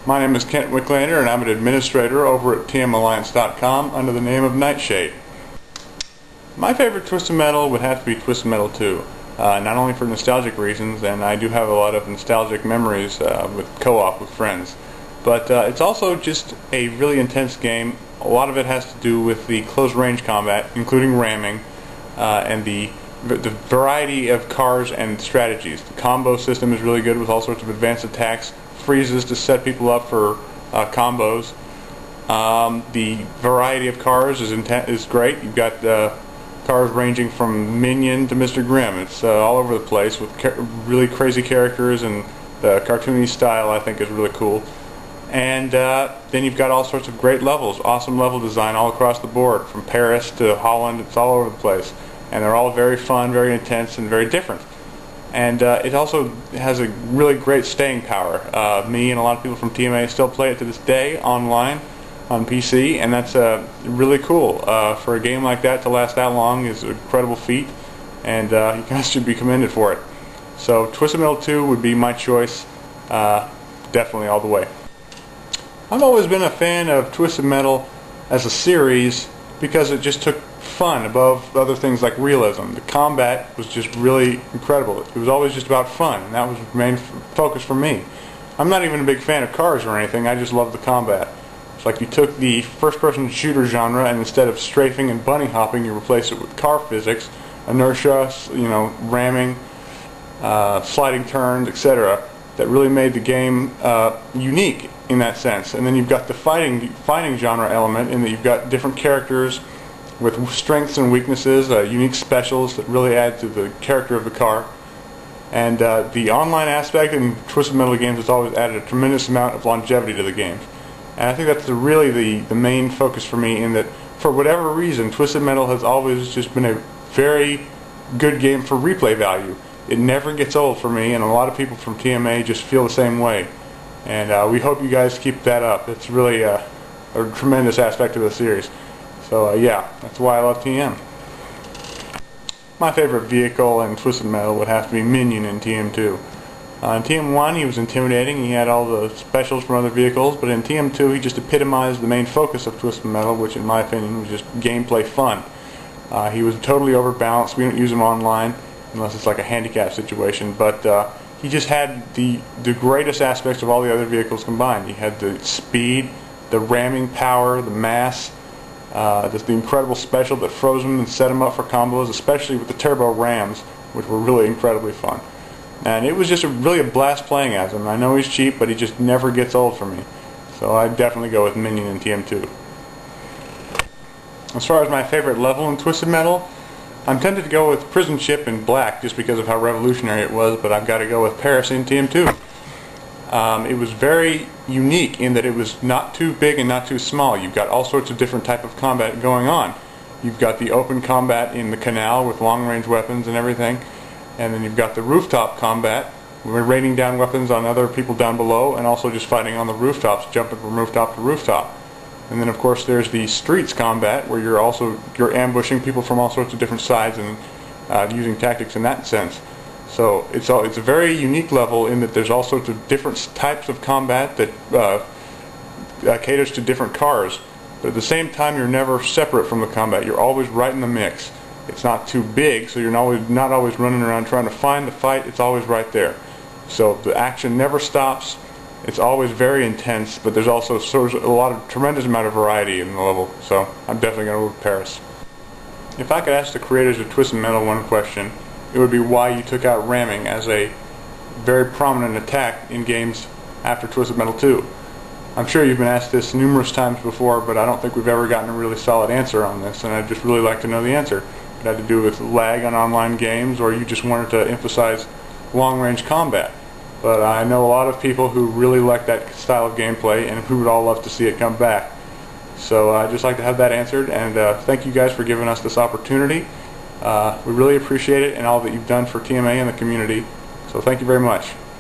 My name is Kent Wicklander, and I'm an administrator over at tmalliance.com under the name of NightShade. My favorite Twisted Metal would have to be Twisted Metal 2, not only for nostalgic reasons, and I do have a lot of nostalgic memories with co-op with friends, but it's also just a really intense game. A lot of it has to do with the close range combat, including ramming, and the variety of cars and strategies. The combo system is really good with all sorts of advanced attacks, freezes to set people up for combos. The variety of cars is great. You've got cars ranging from Minion to Mr. Grimm. It's all over the place with really crazy characters, and the cartoony style I think is really cool. And then you've got all sorts of great levels, awesome level design all across the board, from Paris to Holland. It's all over the place, and they're all very fun, very intense, and very different. And it also has a really great staying power. Me and a lot of people from TMA still play it to this day online on PC, and that's really cool. For a game like that to last that long is an incredible feat, and you guys should be commended for it. So Twisted Metal 2 would be my choice, definitely all the way. I've always been a fan of Twisted Metal as a series because it just took fun above other things like realism. The combat was just really incredible. It was always just about fun, and that was the main focus for me. I'm not even a big fan of cars or anything, I just love the combat. It's like you took the first-person shooter genre, and instead of strafing and bunny hopping, you replaced it with car physics, inertia, ramming, sliding turns, etc. That really made the game unique in that sense. And then you've got the fighting genre element in that you've got different characters with strengths and weaknesses, unique specials that really add to the character of the car. And the online aspect in Twisted Metal games has always added a tremendous amount of longevity to the games. And I think that's really the main focus for me, in that for whatever reason Twisted Metal has always just been a very good game for replay value. It never gets old for me, and a lot of people from TMA just feel the same way. And we hope you guys keep that up. It's really a tremendous aspect of the series. So yeah, that's why I love TM. My favorite vehicle in Twisted Metal would have to be Minion in TM2. In TM1 he was intimidating, he had all the specials from other vehicles, but in TM2 he just epitomized the main focus of Twisted Metal, which in my opinion was just gameplay fun. He was totally overbalanced. We don't use him online unless it's like a handicap situation, but he just had the greatest aspects of all the other vehicles combined. He had the speed, the ramming power, the mass, just the incredible special that froze him and set him up for combos, especially with the turbo rams, which were really incredibly fun. And it was just really a blast playing as him. I know he's cheap, but he just never gets old for me. So I'd definitely go with Minion in TM2. As far as my favorite level in Twisted Metal, I'm tempted to go with Prison Ship in Black just because of how revolutionary it was, but I've got to go with Paris in TM2. It was very unique in that it was not too big and not too small. You've got all sorts of different type of combat going on. You've got the open combat in the canal with long-range weapons and everything, and then you've got the rooftop combat where we're raining down weapons on other people down below, and also just fighting on the rooftops, jumping from rooftop to rooftop. And then of course there's the streets combat where you're ambushing people from all sorts of different sides and using tactics in that sense. So it's a very unique level in that there's all sorts of different types of combat that caters to different cars, but at the same time you're never separate from the combat. You're always right in the mix. It's not too big, so you're not always running around trying to find the fight. It's always right there. So the action never stops. It's always very intense, but there's also tremendous amount of variety in the level. So I'm definitely going to go with Paris. If I could ask the creators of Twisted Metal one question, it would be why you took out ramming as a very prominent attack in games after Twisted Metal 2. I'm sure you've been asked this numerous times before, but I don't think we've ever gotten a really solid answer on this, and I'd just really like to know the answer. It had to do with lag on online games, or you just wanted to emphasize long-range combat. But I know a lot of people who really like that style of gameplay and who would all love to see it come back. So I'd just like to have that answered, and thank you guys for giving us this opportunity. We really appreciate it and all that you've done for TMA and the community. So thank you very much.